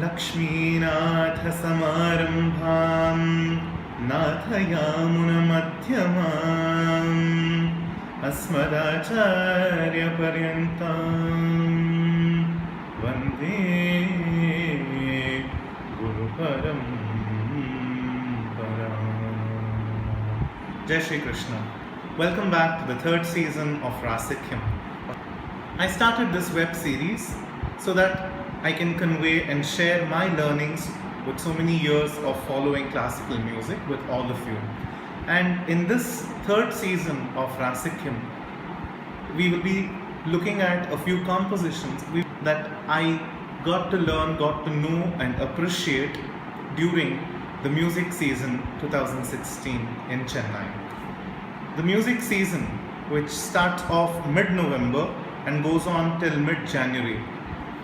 लक्ष्मीनाथ समारंभां नाथयामुनमध्यमाम् अस्मदाचार्यपर्यन्तां वन्दे गुरुपरम्पराम्. Jai Shri Krishna. Welcome back to the third season of Rasikyam. I started this web series so that I can convey and share my learnings with so many years of following classical music with all of you. And in this third season of Rasikyam, we will be looking at a few compositions that I got to learn, got to know and appreciate during the music season 2016 in Chennai. The music season, which starts off mid-November and goes on till mid-January,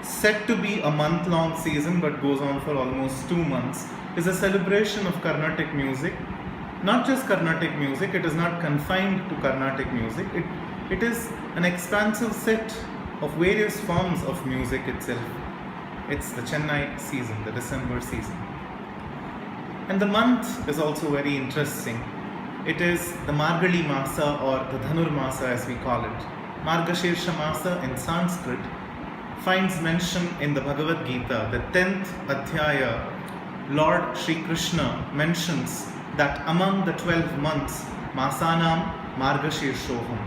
said to be a month-long season but goes on for almost 2 months, is a celebration of Carnatic music. Not just Carnatic music, it is not confined to Carnatic music. It is an expansive set of various forms of music itself. It's the Chennai season, the December season. And the month is also very interesting. It is the Margazhi Masa or the Dhanur Masa as we call it. Margazhi Masa in Sanskrit finds mention in the Bhagavad Gita, the 10th Adhyaya. Lord Shri Krishna mentions that among the 12 months, Masanam Margazhi Shoham.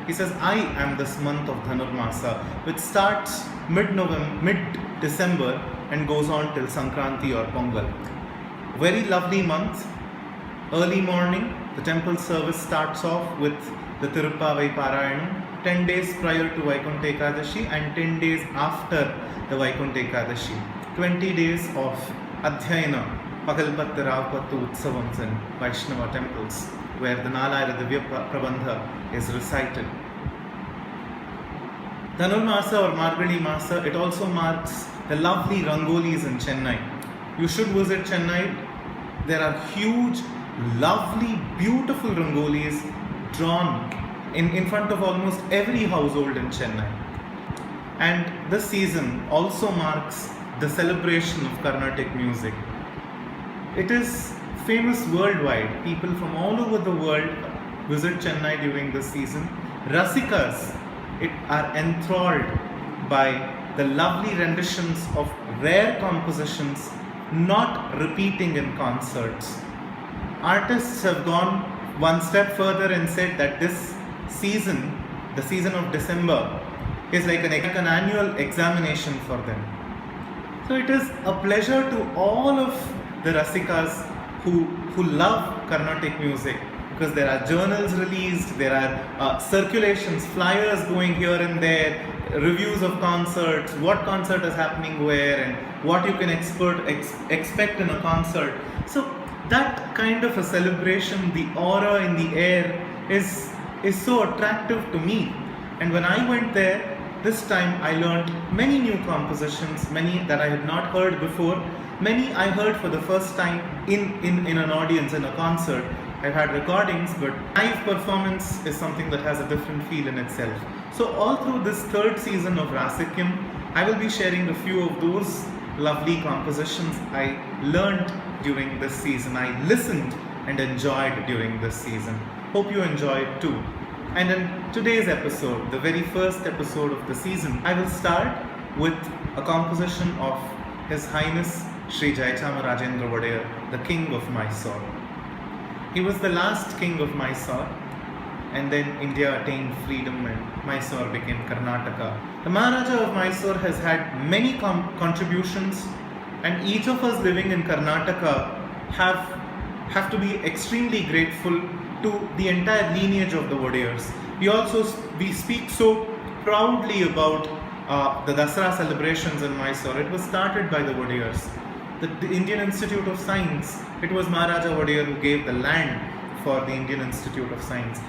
He says, I am this month of Dhanur Masa, which starts mid-December and goes on till Sankranti or Pongal. Very lovely month. Early morning, the temple service starts off with the Tirupavai Parayanam, 10 days prior to Vaikuntha Ekadashi and 10 days after the Vaikuntha Ekadashi. 20 days of Adhyayana, Pakalpattu Ravpattu Utsavams in Vaishnava temples, where the Nalayana Divya Prabandha is recited. Dhanur Masa or Margazhi Masa, it also marks the lovely Rangolis in Chennai. You should visit Chennai. There are huge, lovely, beautiful Rangolis drawn in front of almost every household in Chennai. And this season also marks the celebration of Carnatic music. It is famous worldwide. People from all over the world visit Chennai during this season. Rasikas are enthralled by the lovely renditions of rare compositions not repeating in concerts. Artists have gone one step further and said that this season, the season of December, is like an annual examination for them. So it is a pleasure to all of the Rasikas who love Carnatic music, because there are journals released, there are circulations, flyers going here and there, reviews of concerts, what concert is happening where and what you can expect in a concert. So that kind of a celebration, the aura in the air is so attractive to me. And when I went there, this time I learned many new compositions, many that I had not heard before, many I heard for the first time in an audience, in a concert. I've had recordings, but live performance is something that has a different feel in itself. So all through this third season of Rasikyam, I will be sharing a few of those lovely compositions I learned during this season. I listened and enjoyed during this season. Hope you enjoyed too. And in today's episode, the very first episode of the season, I will start with a composition of His Highness Sri Jayachamarajendrava Wadiyar, the King of Mysore. He was the last king of Mysore, and then India attained freedom and Mysore became Karnataka. The Maharaja of Mysore has had many contributions, and each of us living in Karnataka have to be extremely grateful to the entire lineage of the Wadiyars. We speak so proudly about the Dasara celebrations in Mysore. It was started by the Wadiyars. The Indian Institute of Science, it was Maharaja Wadiyar who gave the land for the Indian Institute of Science.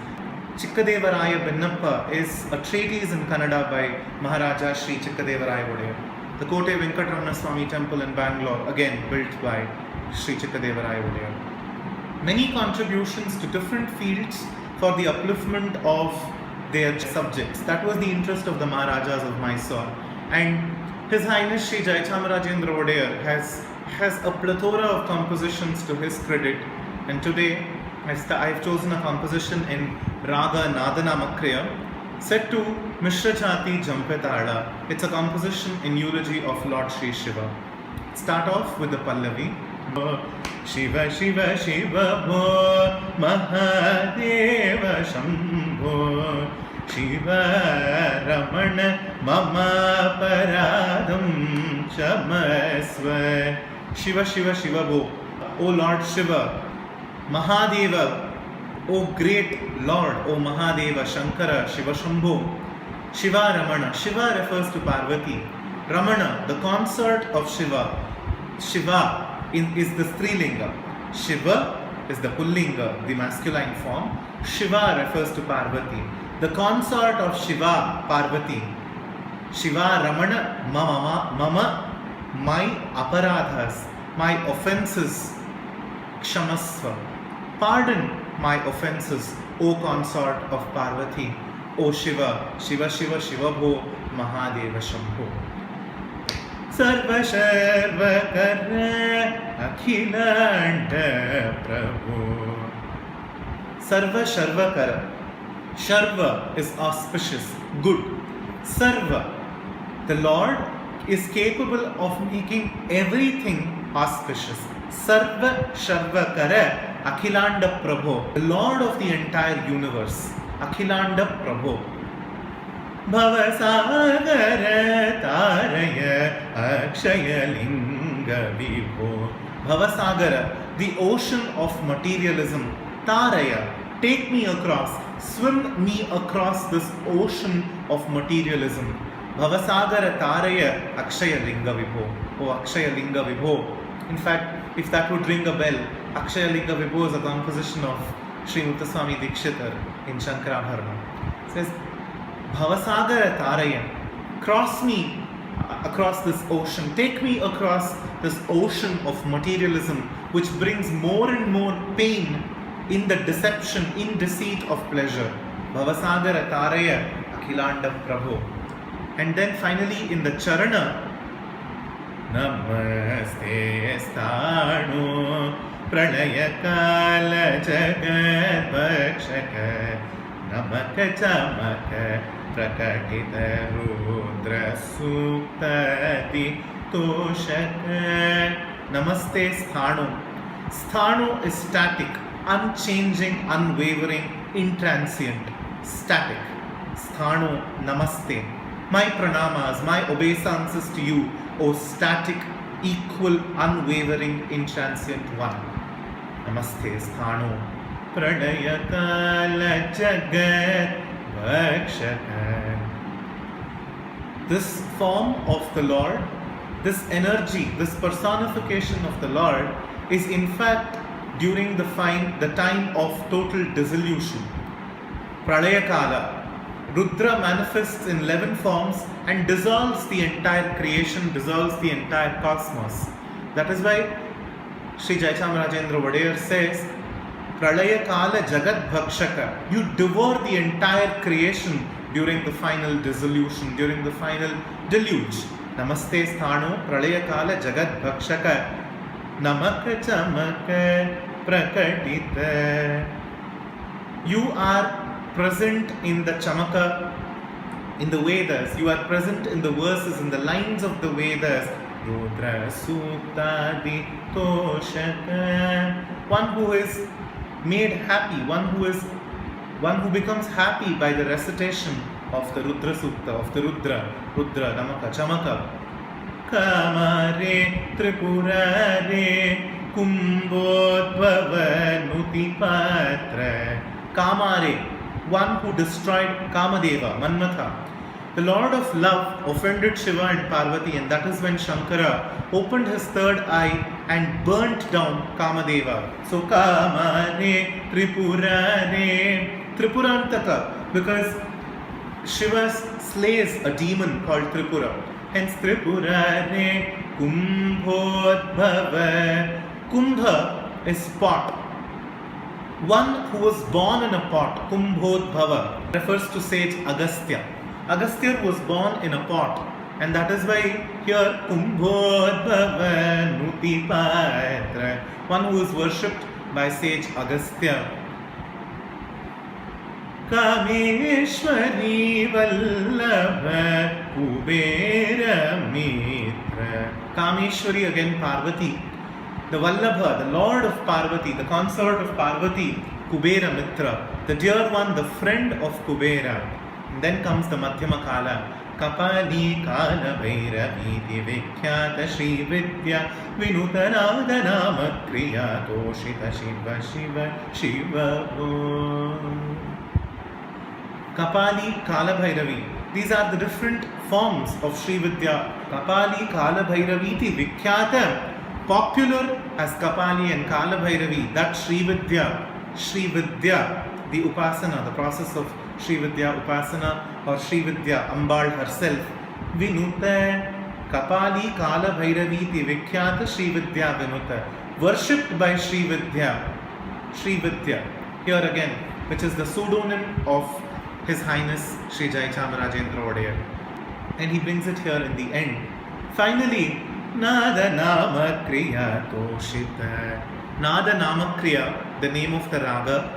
Chikkadevaraya Binnappa is a treatise in Kannada by Maharaja Sri Chikkadevaraya Wadiyar. The Kote Venkatramana Swami temple in Bangalore, again built by Sri Chikkadevaraya Wadiyar. Many contributions to different fields for the upliftment of their subjects. That was the interest of the Maharajas of Mysore. And His Highness Sri Jayachamrajendra Vodeyar has a plethora of compositions to his credit, and today I've chosen a composition in Raga Nadanamakriya set to Mishra Chati Jampetala. It's a composition in eulogy of Lord Sri Shiva. Start off with the Pallavi. Shiva Shiva Shiva bho Mahadeva Shambho Shiva Ramana Mama Paradam Chamasva. Shiva Shiva Shiva bho, O Lord Shiva, Mahadeva, O great Lord, O Mahadeva, Shankara, Shiva Shambho, Shiva Ramana. Shiva refers to Parvati. Ramana, the consort of Shiva. Shiva is the Strilinga. Shiva is the Pullinga, the masculine form. Shiva refers to Parvati. The consort of Shiva, Parvati. Shiva Ramana Mama, my aparadhas, my offenses, Kshamasva. Pardon my offenses, O consort of Parvati, O Shiva, Shiva Shiva Shiva bho Mahadeva Shambho. Sarva Sharva Kara Akhilanda Prabhu. Sarva Sharva Kara. Sharva is auspicious, good. Sarva, the Lord is capable of making everything auspicious. Sarva Sharva Kara Akhilanda Prabhu, the Lord of the entire universe. Akhilanda Prabhu. Bhavasagara Taraya Akshaya Linga Vibho. Bhavasagara, the ocean of materialism. Taraya, take me across, swim me across this ocean of materialism. Bhavasagara Taraya Akshaya Linga Vibho. Oh Akshaya Linga Vibho. In fact, if that would ring a bell, Akshaya Linga Vibho is a composition of Sri Muthuswami Dikshitar in Shankarabharana. It says, Bhavasagara Taraya, cross me across this ocean, take me across this ocean of materialism which brings more and more pain in the deception, in deceit of pleasure. Bhavasagara Taraya Akhilanda Prabhu. And then finally in the Charana, Namaste Sthano Pranaya Kala Jagat Bhakshaka Namaka Chamaka Prakatita Rudra Suktati Toshaka. Namaste Sthano. Sthano is static, unchanging, unwavering, intransient, static. Sthano, Namaste. My pranamas, my obeisances to you, O static, equal, unwavering, intransient one. Namaste Sthano. Pranaya Kala Jagat Bhakshaka. This form of the Lord, this energy, this personification of the Lord is in fact during the time of total dissolution. Pralaya Kala. Rudra manifests in 11 forms and dissolves the entire creation, dissolves the entire cosmos. That is why Sri Jayachamrajendra Vodeyar says, Pralaya Kala Jagat Bhakshaka. You devour the entire creation during the final dissolution, during the final deluge. Namaste Sthano Pralaya Kala Jagat Bhakshaka Namaka Chamaka Prakatita. You are present in the Chamaka, in the Vedas. You are present in the verses, in the lines of the Vedas. Rudra Suktadi Toshaka. One who is made happy, one who becomes happy by the recitation of the Rudra Sukta, of the Rudra, Namaka, Chamaka. Kamare Tripurare Kumbodhava Nutipatra. Kamare, one who destroyed Kamadeva, Manmatha. The Lord of Love offended Shiva and Parvati, and that is when Shankara opened his third eye and burnt down Kamadeva. So Kamare Tripurare, Tripurantaka, because Shiva slays a demon called Tripura. Hence Tripurare Kumbhodbhava. Kumbha is pot. One who was born in a pot, Kumbhodbhava, refers to sage Agastya. Agastya was born in a pot. And that is why here Kumbhodbhava Nutipatra, one who is worshipped by sage Agastya. Kameshwari Vallabha Kubera Mitra. Kameshwari, again Parvati. The Vallabha, the Lord of Parvati, the consort of Parvati, Kubera Mitra, the dear one, the friend of Kubera. And then comes the Madhyama Kala. Kapali Kala Bhairaviti Vikhyata Shri Vidya Vinutanada Nama Kriya Toshita Shiva Shiva Shiva bho. Kapali, Kala Bhairavi. These are the different forms of Sri Vidya. Kapali, Kala Bhairavi, Vikhyata, popular as Kapali and Kala Bhairavi. That Sri Vidya, the Upasana, the process of Sri Vidya Upasana or Sri Vidya Ambal herself. Vinuta, Kapali, Kala Bhairavi, Vikhyata, Sri Vidya Vinuta. Worshipped by Sri Vidya. Here again, which is the pseudonym of His Highness Sri Jai Chamarajendra Odeya. And he brings it here in the end. Finally, Nada Nama Kriya Toshita. Nada Nama Kriya, the name of the raga.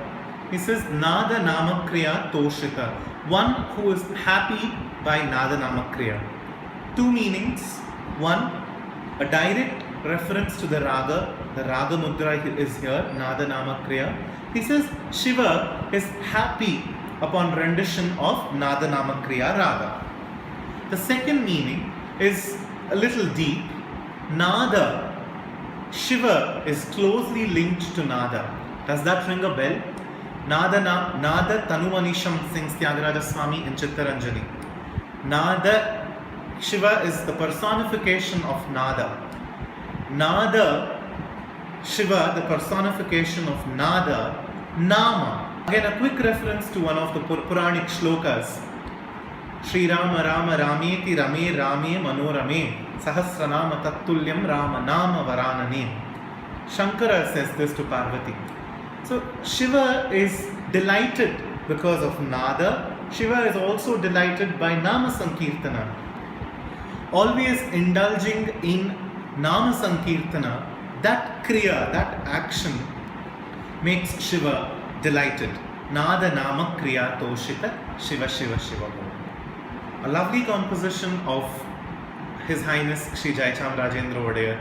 He says Nada Nama Kriya Toshita. One who is happy by Nada Nama Kriya. Two meanings. One, a direct reference to the raga. The raga mudra is here, Nada Nama Kriya. He says Shiva is happy upon rendition of Nada Nama Kriya Raga. The second meaning is a little deep. Nada, Shiva is closely linked to Nada. Does that ring a bell? Nada Tanumanisham sings Tyagaraja Swami in Chittaranjani. Nada, Shiva is the personification of Nada. Nada, Shiva, the personification of Nada, Nama. Again, a quick reference to one of the Puranic shlokas. Shri Rama Rama Rameti Rame Rame Manorame Sahasranama Tattulyam Rama Nama Varanane. Shankara says this to Parvati. So Shiva is delighted because of Nada. Shiva is also delighted by Nama Sankirtana. Always indulging in Nama Sankirtana, that Kriya, that action makes Shiva delighted. Nada Nama Kriya Toshita Shiva Shiva Shiva bho. A lovely composition of His Highness Sri Jai Chamarajendra Odeya.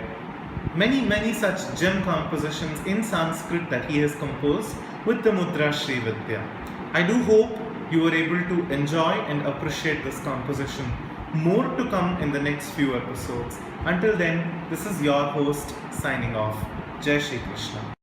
Many such gem compositions in Sanskrit that he has composed with the mudra Sri Vidya. I do hope you were able to enjoy and appreciate this composition. More to come in the next few episodes. Until then, this is your host signing off. Jai Shri Krishna.